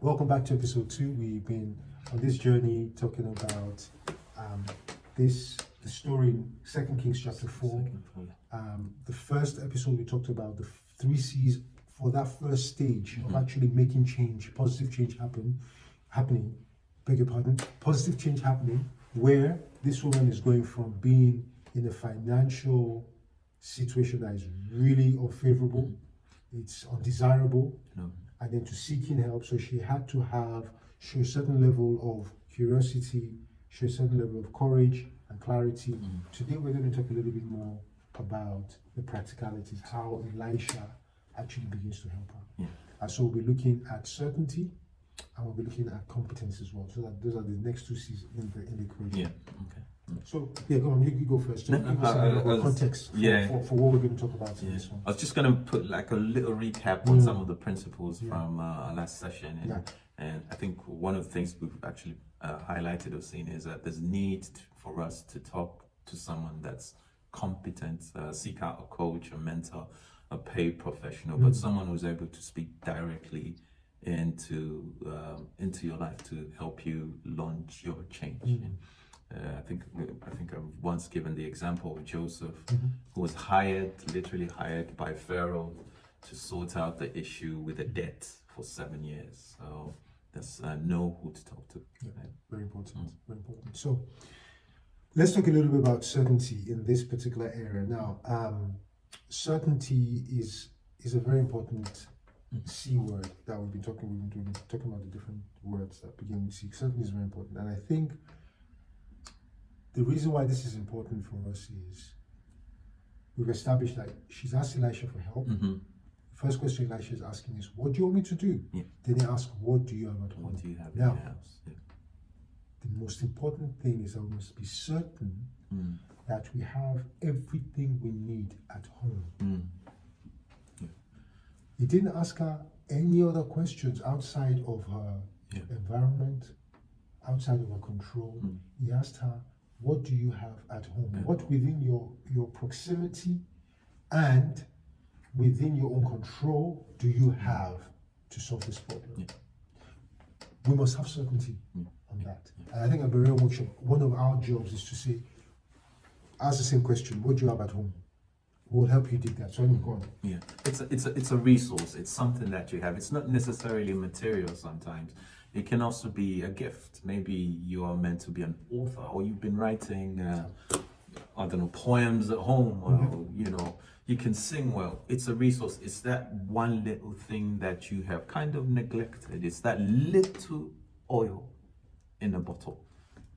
Welcome back to episode 2. We've been on this journey talking about the story in 2 Kings chapter 4. The first episode we talked about the 3 C's for that first stage of actually making change, positive change happening. Beg your pardon. Positive change happening, where this woman is going from being in a financial situation that is really unfavorable, it's undesirable, and then to seeking help. So she had to show a certain level of curiosity, show a certain level of courage and clarity. Today we're going to talk a little bit more about the practicalities, how Elisha actually begins to help her. And so we'll be looking at certainty, and we'll be looking at competence as well. So that those are the next 2 C's in the equation. So go on, you go first. Give us a context for what we're going to talk about in this one. I was just going to put like a little recap on some of the principles from our last session, and I think one of the things we've actually highlighted or seen is that there's need for us to talk to someone that's competent, seek out a coach, a mentor, a paid professional, but someone who's able to speak directly into your life to help you launch your change. I think I've once given the example of Joseph, who was literally hired by Pharaoh to sort out the issue with a debt for 7 years. So that's know who to talk to. Very important. Very important. So let's talk a little bit about certainty in this particular area. Now, certainty is a very important C word that we've been talking about the different words that begin with C. Certainty is very important, and I think the reason why this is important for us is we've established that she's asked Elisha for help. The first question Elisha is asking is, what do you want me to do? Then he asks, what do you have at home? What do you have in your house? The most important thing is that we must be certain that we have everything we need at home. He didn't ask her any other questions outside of her environment, outside of her control. He asked her, what do you have at home? What within your proximity and within your own control do you have to solve this problem? We must have certainty on that. And I think at Berea Workshop, one of our jobs is to say, ask the same question, what do you have at home? We'll help you dig that. So go on. It's a resource. It's something that you have. It's not necessarily material sometimes. It can also be a gift. Maybe you are meant to be an author, or you've been writing, poems at home, or, you can sing well. It's a resource. It's that one little thing that you have kind of neglected. It's that little oil in a bottle.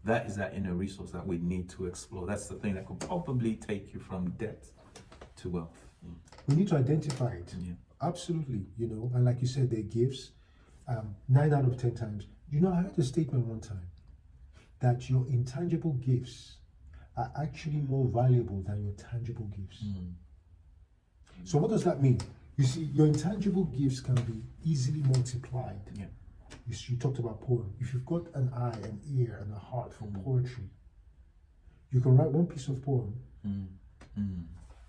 That is that inner resource that we need to explore. That's the thing that could probably take you from debt to wealth. We need to identify it. Absolutely, and like you said, they're gifts. 9 out of 10 times. I heard a statement one time that your intangible gifts are actually more valuable than your tangible gifts. So what does that mean? You see, your intangible gifts can be easily multiplied. You talked about poem. If you've got an eye, an ear, and a heart for poetry, you can write one piece of poem.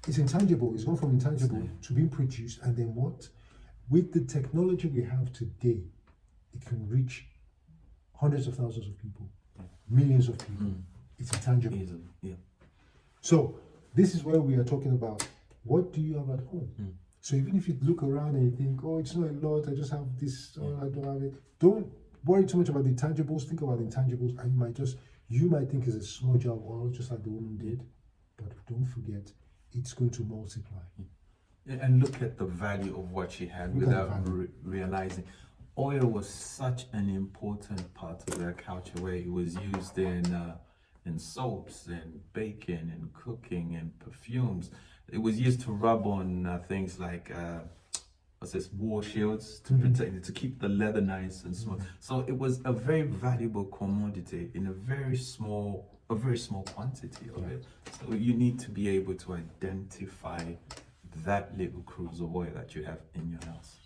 It's intangible. It's gone from intangible to being produced, and then what? With the technology we have today, it can reach hundreds of thousands of people, millions of people. It's intangible. So this is where we are talking about, what do you have at home? So even if you look around and you think, oh, it's not a lot, I just have this, I don't have it. Don't worry too much about the intangibles. Think about the intangibles, and you might think it's a small job, or just like the woman did, but don't forget, it's going to multiply. And look at the value of what she had without realizing. Oil was such an important part of their culture, where it was used in soaps and baking and cooking and perfumes. It was used to rub on things like war shields to protect it, to keep the leather nice and smooth. So it was a very valuable commodity in a very small quantity of it. So you need to be able to identify that little cruise of oil that you have in your house.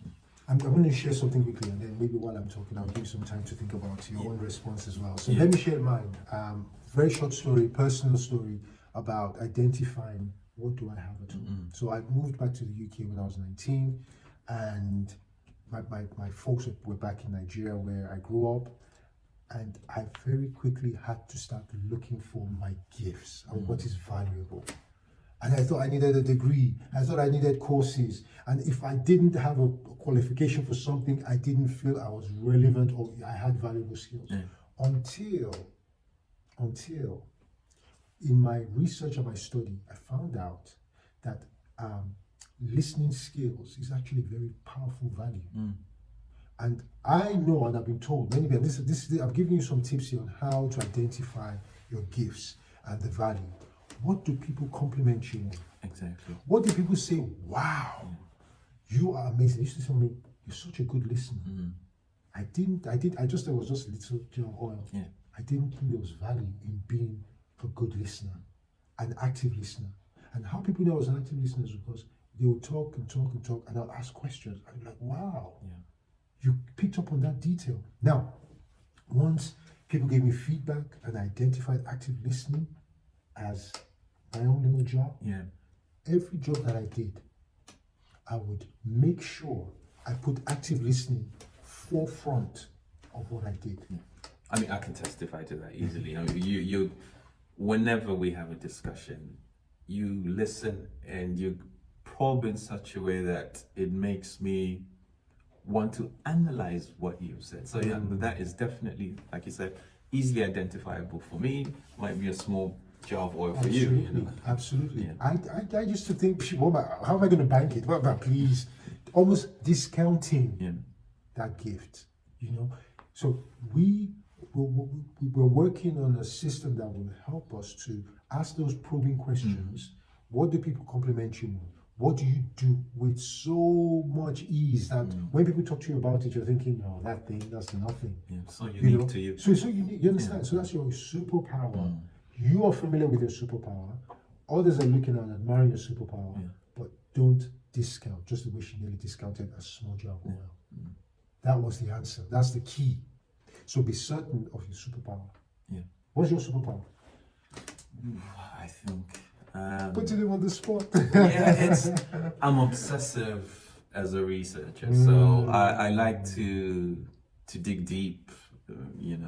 I'm going to share something quickly, and then maybe while I'm talking, I'll give you some time to think about your own response as well. So let me share mine. Very short story, personal story about identifying what do I have at home. So I moved back to the UK when I was 19, and my folks were back in Nigeria where I grew up, and I very quickly had to start looking for my gifts and what is valuable. And I thought I needed a degree. I thought I needed courses. And if I didn't have a qualification for something, I didn't feel I was relevant or I had valuable skills. Until in my research and my study, I found out that listening skills is actually a very powerful value. And I know, and I've been told many people, I'm giving you some tips here on how to identify your gifts and the value. What do people compliment you on? Exactly. What do people say, wow, you are amazing? They used to tell me, you're such a good listener. I just thought it was just a little jar of oil. I didn't think there was value in being a good listener, an active listener. And how people know I was an active listener is because they would talk and talk and talk, and I'll ask questions. I'm like, wow, you picked up on that detail. Now, once people gave me feedback and I identified active listening as my own little job, every job that I did, I would make sure I put active listening forefront of what I did. I mean, I can testify to that easily. I mean, you whenever we have a discussion, you listen and you probe in such a way that it makes me want to analyze what you've said. So that is definitely, like you said, easily identifiable for me. Might be a small jar of oil for you. Absolutely. I used to think, how am I going to bank it? What about, please, almost discounting that gift, So we're working on a system that will help us to ask those probing questions. What do people compliment you on? What do you do with so much ease that when people talk to you about it, you're thinking, oh, that thing, that's nothing. So unique to you. So unique, you understand? So that's your superpower. You are familiar with your superpower. Others are looking at admiring your superpower, but don't discount, just the way she nearly discounted a small jar of oil. That was the answer. That's the key. So be certain of your superpower. What's your superpower? I think... Putting him on the spot. I'm obsessive as a researcher, so I like to dig deep,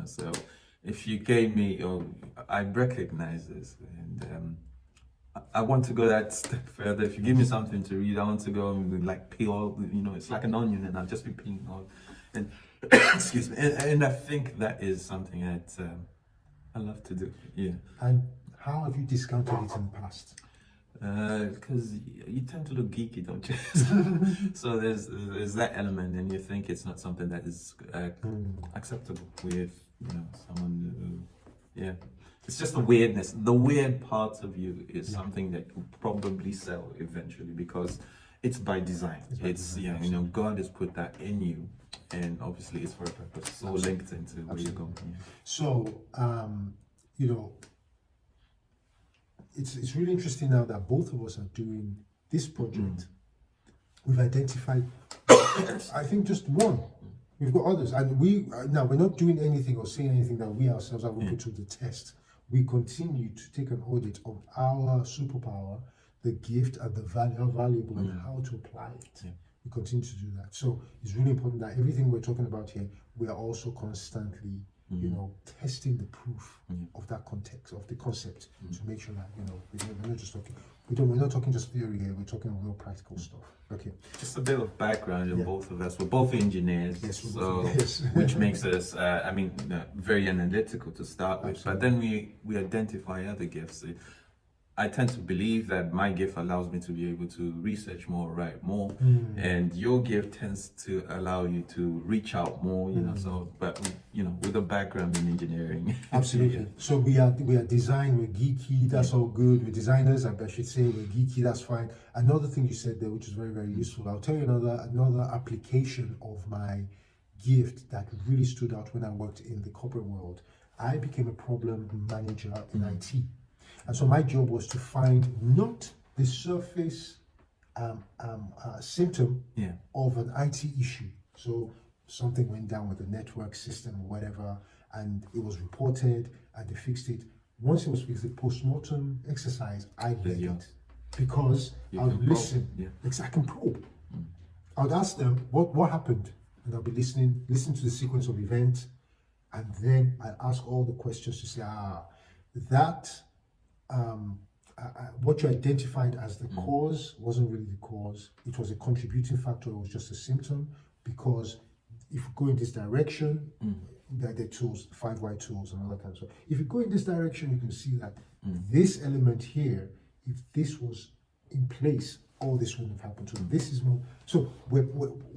so if you gave me, I recognize this, and I want to go that step further. If you give me something to read, I want to go and like peel, it's like an onion, and I'll just be peeling all, and excuse me, and I think that is something that I love to do. And how have you discounted it in the past? Because you tend to look geeky, don't you? So there's that element, and you think it's not something that is acceptable with someone who, it's just the weirdness. The weird part of you is something that will probably sell eventually because it's by design. God has put that in you, and obviously it's for a purpose. So linked into where you're going. So it's really interesting now that both of us are doing this project. We've identified, I think, just one. We've got others, and we're not doing anything or saying anything that we ourselves haven't put to the test. We continue to take an audit of our superpower, the gift and the value, how valuable and how to apply it. We continue to do that. So it's really important that everything we're talking about here, we are also constantly testing the proof of that context, of the concept, to make sure that we're not just talking. We're not talking just theory here. We're talking real practical stuff. Okay. Just a bit of background on both of us. We're both engineers, which makes us, very analytical to start with. Absolutely. But then we identify other gifts. I tend to believe that my gift allows me to be able to research more, write more, and your gift tends to allow you to reach out more, with a background in engineering. Absolutely. So we are design, we're geeky, that's all good. We're designers, I should say, we're geeky, that's fine. Another thing you said there, which is very, very useful. I'll tell you another application of my gift that really stood out when I worked in the corporate world. I became a problem manager in IT. And so my job was to find not the surface symptom of an IT issue. So something went down with the network system or whatever, and it was reported and they fixed it. Once it was fixed, the post-mortem exercise, I led it because I would listen. I can probe. I would ask them what happened, and I'll be listening to the sequence of events, and then I ask all the questions to say, that what you identified as the cause wasn't really the cause. It was a contributing factor. It was just a symptom, because if you go in this direction, the tools, 5 white tools and all that kind of stuff. If you go in this direction, you can see that this element here, if this was in place, all this wouldn't have happened. So this is more. So we're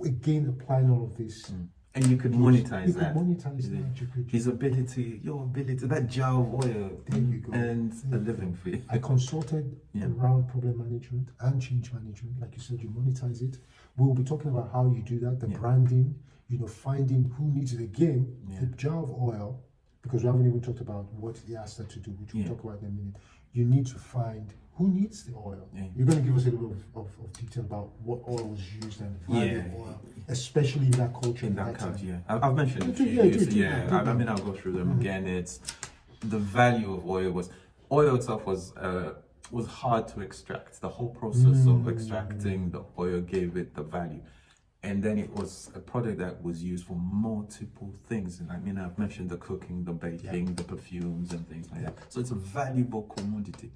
again applying all of this. And you could monetize that. His ability, your ability, that jar of oil, there you go. And a living fee. I consulted around problem management and change management. Like you said, you monetize it. We'll be talking about how you do that, the branding, finding who needs it again, the jar of oil, because we haven't even talked about what he asked her to do, which we'll talk about in a minute. You need to find who needs the oil. You're going to give us a little bit of detail about what oil was used and the value of oil, especially in that culture. In that culture, I've mentioned a few. I mean, I'll go through them again. It's the value of oil itself was hard to extract. The whole process of extracting the oil gave it the value. And then it was a product that was used for multiple things. And I mean, I've mentioned the cooking, the baking, the perfumes and things like that. So it's a valuable commodity.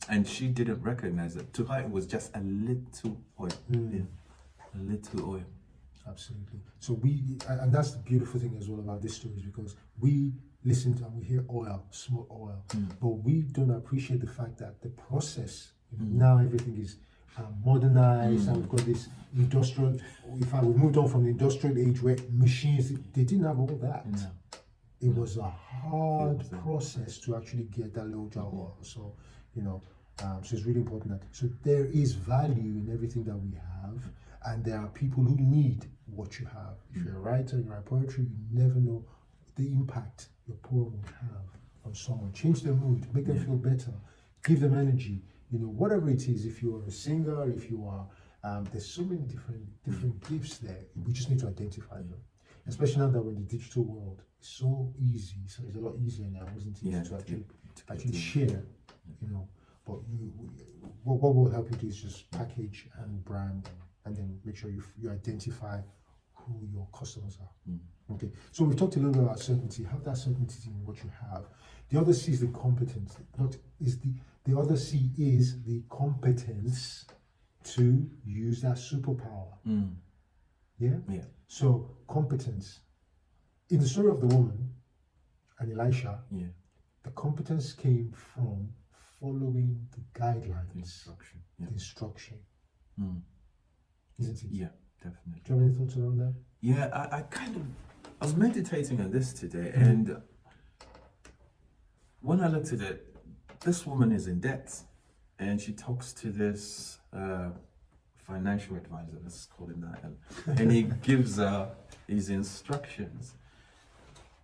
And she didn't recognize it. To her, it was just a little oil. A little oil. Absolutely. So and that's the beautiful thing as well about this story, is because we listen to and we hear oil, small oil, but we don't appreciate the fact that the process, now everything is modernized, and we've got this industrial. In fact, we moved on from the industrial age where machines, they didn't have all that. No. It was a hard process to actually get that little jar of oil. So, so it's really important that, so there is value in everything that we have, and there are people who need what you have. If you're a writer, you write poetry, you never know the impact your poem will have on someone. Change their mood, make them feel better, give them energy. Whatever it is, if you're a singer, if you are, there's so many different gifts there. We just need to identify them. Especially now that we're in the digital world, it's so easy. So it's a lot easier now, isn't it, to actually share, But what will help you do is just package and brand, and then make sure you identify who your customers are. Okay. So we've talked a little bit about certainty. Have that certainty in what you have. The other C is the competence. The other C is the competence to use that superpower. Yeah? So competence. In the story of the woman and Elisha, the competence came from following the guidelines, the instruction. Isn't it? Yeah, definitely. Do you have any thoughts around that? Yeah, I was meditating on this today, and when I looked at it, this woman is in debt, and she talks to this financial advisor, let's call him that, and he gives her his instructions,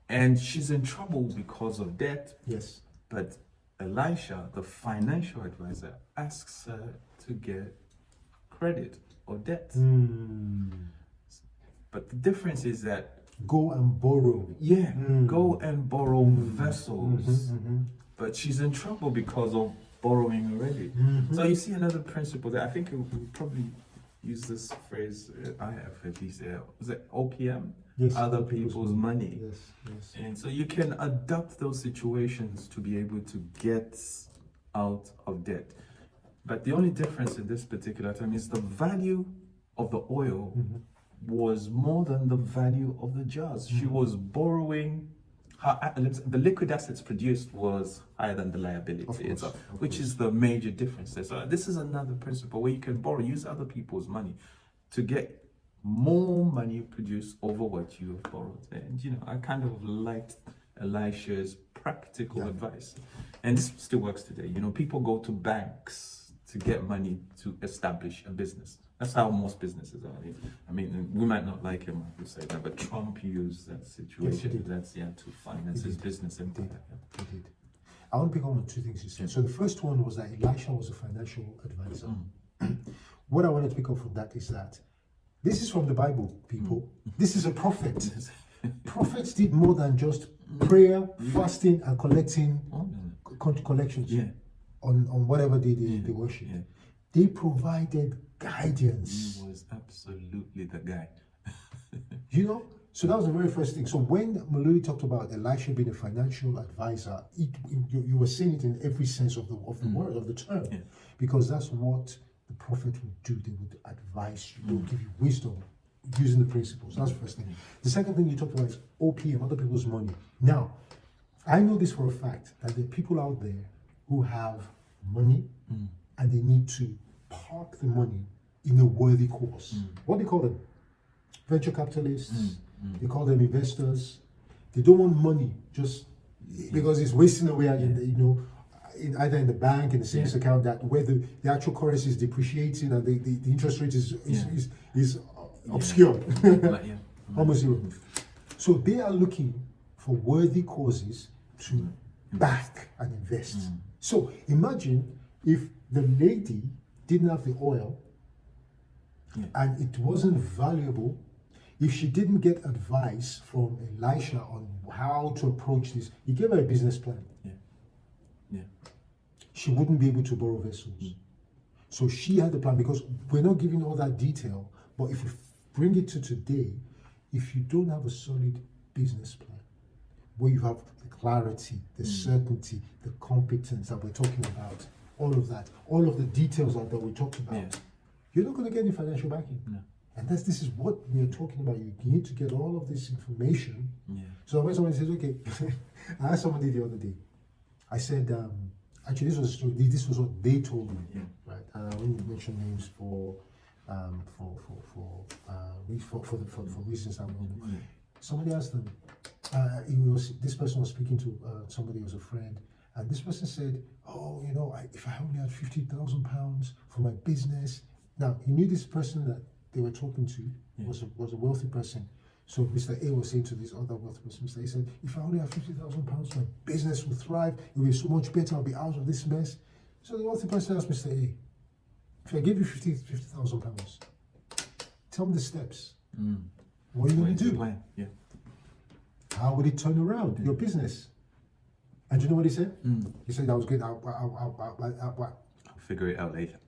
and she's in trouble because of debt. Yes. But Elisha, the financial advisor, asks her to get credit or debt. But the difference is that go and borrow. Go and borrow vessels. But she's in trouble because of borrowing already. So you see another principle that I think we probably use this phrase, I have at least, is it OPM? Yes, other people's money. Yes. And so you can adapt those situations to be able to get out of debt. But the only difference in this particular time is the value of the oil was more than the value of the jars. She was borrowing, the liquid assets produced was higher than the liability itself, which is the major difference there. So this is another principle where you can use other people's money to get more money produced over what you have borrowed. And I kind of liked Elisha's practical advice. And this still works today. People go to banks to get money to establish a business. That's how most businesses are. I mean, we might not like him to say that, but Trump used that situation to finance his business empire. He did. I want to pick up on two things you said. So the first one was that Elisha was a financial advisor. What I wanted to pick up from that is that this is from the Bible, people. This is a prophet. Prophets did more than just prayer, fasting, and collecting collections on whatever they worship. They provided guidance. He was absolutely the guy. You know, so that was the very first thing. So when Maluri talked about Elisha being a financial advisor, you were saying it in every sense of the word, of the term, because that's what the prophet would do. They would advise you, they would give you wisdom using the principles. That's the first thing. The second thing you talked about is OPM, other people's money. Now, I know this for a fact, that there are people out there who have money and they need to park the money in a worthy cause. What do you call them? Venture capitalists, they call them investors. They don't want money just because it's wasting away, either in the bank, in the savings account, that where the actual currency is depreciating and the interest rate is obscure, almost zero. So they are looking for worthy causes to back and invest. So imagine if the lady didn't have the oil and it wasn't valuable, if she didn't get advice from Elisha on how to approach this. He gave her a business plan. She wouldn't be able to borrow vessels. So she had the plan, because we're not giving all that detail, but if you bring it to today, if you don't have a solid business plan, where you have the clarity, the certainty, the competence that we're talking about, all of that, all of the details that we talked about, you're not going to get any financial backing. No. And this is what we're talking about. You need to get all of this information. So when someone says, okay, I asked somebody the other day, I said, actually this was a story, this was what they told me, right? And I won't mention names for reasons I won't know. Somebody asked them, this person was speaking to somebody who was a friend, and this person said, oh, if I only had £50,000 for my business. Now, he knew this person that they were talking to was a wealthy person. So Mr. A was saying to this other wealthy person, Mr. A said, if I only have £50,000, my business will thrive, it will be so much better, I'll be out of this mess. So the wealthy person asked Mr. A, if I give you £50,000, tell me the steps. What are you going to do? How would it turn around your business? And do you know what he said? He said, that was good, I'll figure it out later.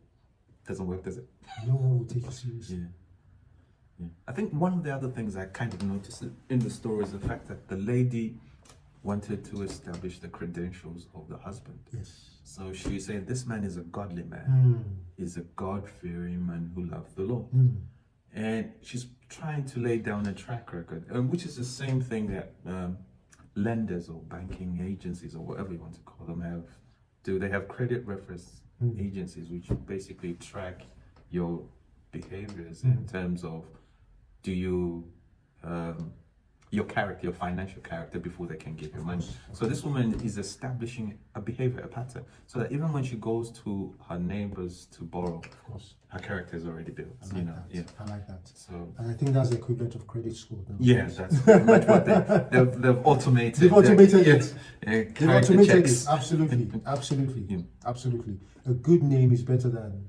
Doesn't work, does it? No one will take you seriously. I think one of the other things I kind of noticed in the story is the fact that the lady wanted to establish the credentials of the husband. So she was saying, this man is a godly man. He's a God-fearing man who loves the Lord. And she's trying to lay down a track record, which is the same thing that lenders or banking agencies or whatever you want to call them do. They have credit reference agencies which basically track your behaviors in terms of your character, your financial character, before they can give you money. So this woman is establishing a behavior, a pattern, so that even when she goes to her neighbors to borrow, her character is already built. I like that. So, and I think that's the equivalent of credit score. That's pretty much what they've automated. They've automated it. They've automated it. Absolutely. A good name is better than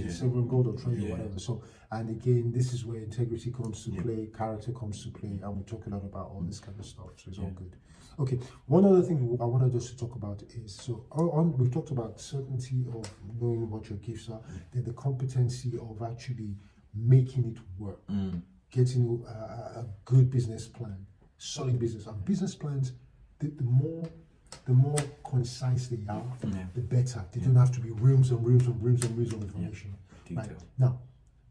silver and gold or treasure, whatever. So, and again, this is where integrity comes to play, character comes to play, and we talk a lot about all this kind of stuff. So it's all good. Okay, one other thing I wanted us to talk about is, we've talked about certainty of knowing what your gifts are, then the competency of actually making it work, getting a good business plan, solid business. And business plans, the more concise they are, the better. They don't have to be reams and reams and reams and reams of information. Right. Now,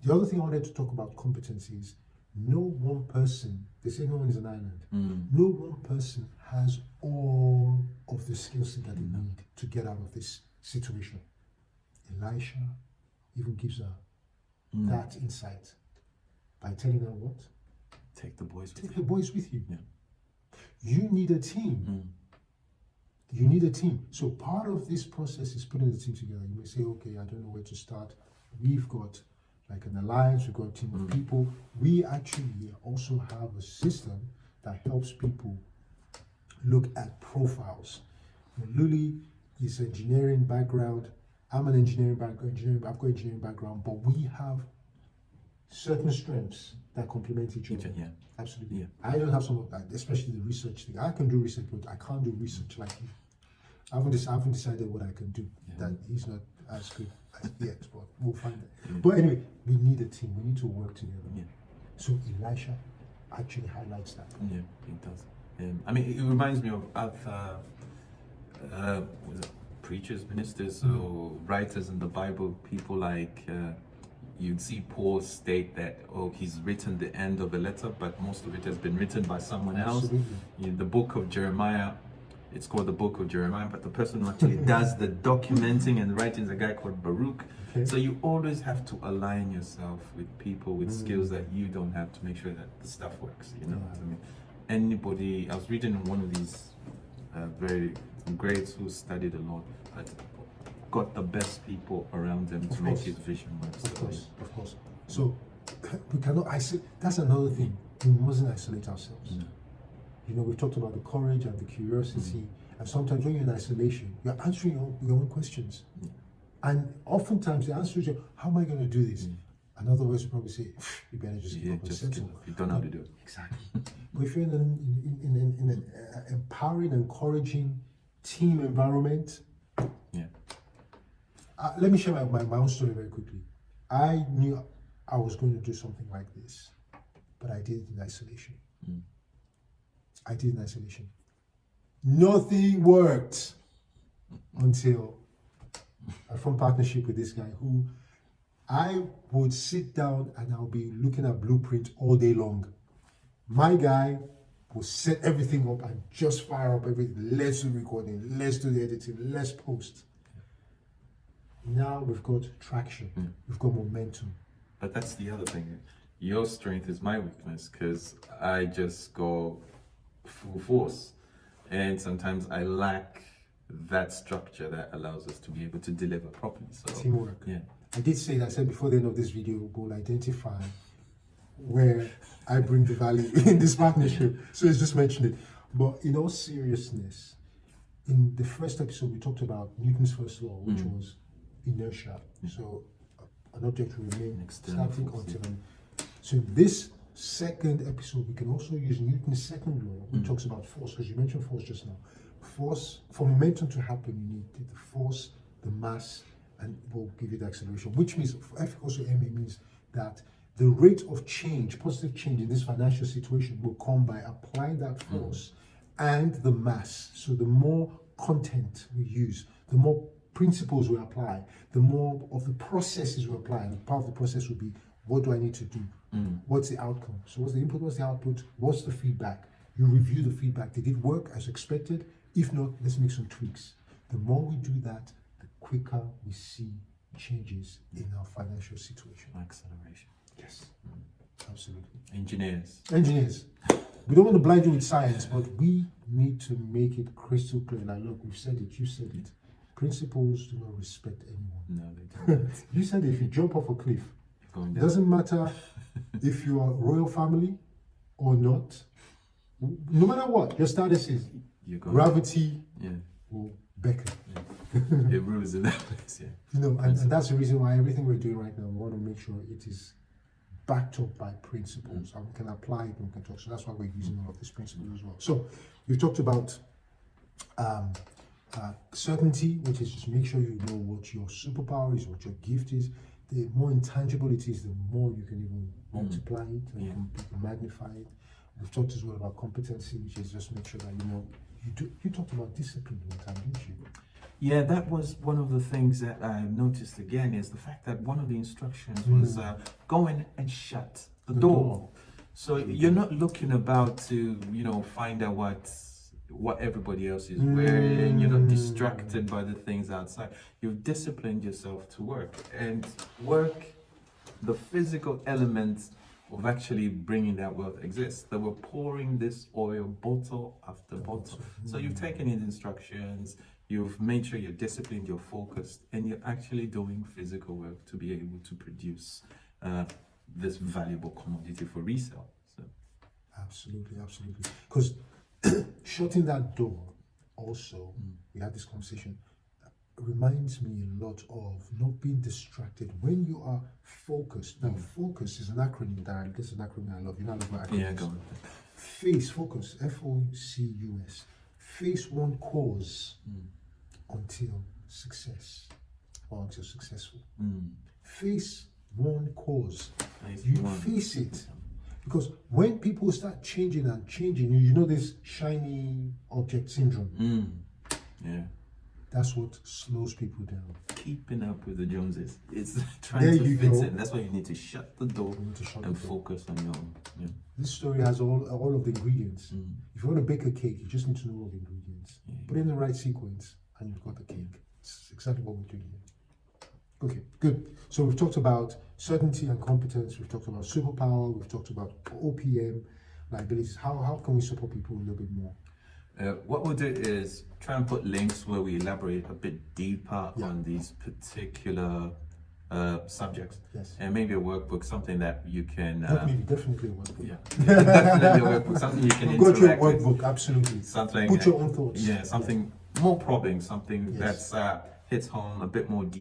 the other thing I wanted to talk about competencies, no one person, they say no one is an island. No one person has all of the skills that they need to get out of this situation. Elisha even gives her that insight by telling her what? Take the boys with you. You need a team. You need a team. So part of this process is putting the team together. You may say, okay, I don't know where to start. We've got like an alliance, we've got a team of people. We actually also have a system that helps people look at profiles. Luli is engineering background. I'm an engineering background. I've got engineering background, but we have certain strengths that complement each other. Absolutely. I don't have some of that, especially the research thing. I can do research, but I can't do research like you. I haven't decided what I can do. That he's not. as good as yet, but we'll find it. But anyway, we need a team. We need to work together. Yeah. So Elisha actually highlights that. Yeah, it does. I mean, it reminds me of other was it preachers, ministers, or writers in the Bible. People like you'd see Paul state that he's written the end of a letter, but most of it has been written by someone else. In the book of Jeremiah, it's called the book of Jeremiah, but the person who actually does the documenting and writing is a guy called Baruch. Okay. So you always have to align yourself with people with skills that you don't have to make sure that the stuff works. You know what I mean? Anybody, I was reading one of these very greats who studied a lot, but got the best people around them to make his vision work. Of course. So we cannot isolate. That's another thing. We mustn't isolate ourselves. You know, we've talked about the courage and the curiosity, and sometimes when you're in isolation, you're answering your own questions. And oftentimes the answer is, how am I going to do this? Another way to probably say, you better just give up and settle. You don't know how to do it. Exactly. But if you're in an empowering, encouraging team environment, let me share my own story very quickly. I knew I was going to do something like this, but I did it in isolation. I did it in isolation. Nothing worked until I formed partnership with this guy who I would sit down and I'll be looking at blueprint all day long. My guy will set everything up and just fire up everything. Let's do recording, let's do the editing, let's post. Now we've got traction, we've got momentum. But that's the other thing. Your strength is my weakness because I just go full force. And sometimes I lack that structure that allows us to be able to deliver properly. So teamwork. Yeah. I did say that. I said before the end of this video, we'll identify where I bring the value in this partnership. So it's just mentioned it. But in all seriousness, in the first episode, we talked about Newton's first law, which was inertia. So an object will remain static until. So in this second episode, we can also use Newton's second law, which talks about force, because you mentioned force just now. Force, for momentum to happen, you need the force, the mass, and we'll give you the acceleration, which means F equals to ma means that the rate of change, positive change in this financial situation will come by applying that force and the mass. So the more content we use, the more principles we apply, the more of the processes we apply. And part of the process will be, what do I need to do? What's the outcome? So what's the input, what's the output, what's the feedback? You review the feedback. Did it work as expected? If not, let's make some tweaks. The more we do that, the quicker we see changes in our financial situation. Acceleration. Yes, absolutely. Engineers. We don't want to blind you with science, but we need to make it crystal clear. Like, look, we've said it, you said it. Principles do not respect anyone. No, they don't. You said if you jump off a cliff, it doesn't matter if you are royal family or not. No matter what your status is, gravity will beckon. It rules in that place, You know, and that's the reason why everything we're doing right now, we want to make sure it is backed up by principles and we can apply it and we can talk. So that's why we're using all of these principles as well. So we've talked about certainty, which is just make sure you know what your superpower is, what your gift is. The more intangible it is, the more you can even multiply it and you can magnify it. We've talked as well about competency, which is just make sure that you know you talked about discipline one time, didn't you? Yeah, that was one of the things that I noticed again, is the fact that one of the instructions was go in and shut the door. So you're not looking about to, find out what everybody else is wearing. You're not distracted by the things outside. You've disciplined yourself to work. And work, the physical elements of actually bringing that wealth exists. They were pouring this oil bottle after bottle. So you've taken in instructions, you've made sure you're disciplined, you're focused, and you're actually doing physical work to be able to produce this valuable commodity for resale. So, absolutely. Because shutting that door also, we had this conversation, reminds me a lot of not being distracted when you are focused. Now, focus is an acronym that this is an acronym I love. You know, I love my acronyms. Yeah, go on. Focus, F-O-C-U-S. Face one cause until success. once you're successful. Mm. Face one cause. Face You one. face it. Because when people start changing and changing, you know this shiny object syndrome. Mm. Yeah. That's what slows people down. Keeping up with the Joneses. It's trying There to you fit go. in. That's why you need to shut the door You need to shut and the door. focus on your own. Yeah. This story has all of the ingredients. Mm. If you want to bake a cake, you just need to know all the ingredients. Yeah. Put it in the right sequence, and you've got the cake. It's exactly what we're doing here. Okay, good. So we've talked about certainty and competence. We've talked about superpower. We've talked about OPM, liabilities. How can we support people a little bit more? What we'll do is try and put links where we elaborate a bit deeper Yeah. on these particular subjects. Yes. And maybe a workbook, something that you can. Definitely a workbook. Yeah, definitely a workbook, something you can Go to your interact with. workbook, absolutely. Something. Put your own thoughts. Yeah, something more probing, something Yes. that's hits home a bit more deep.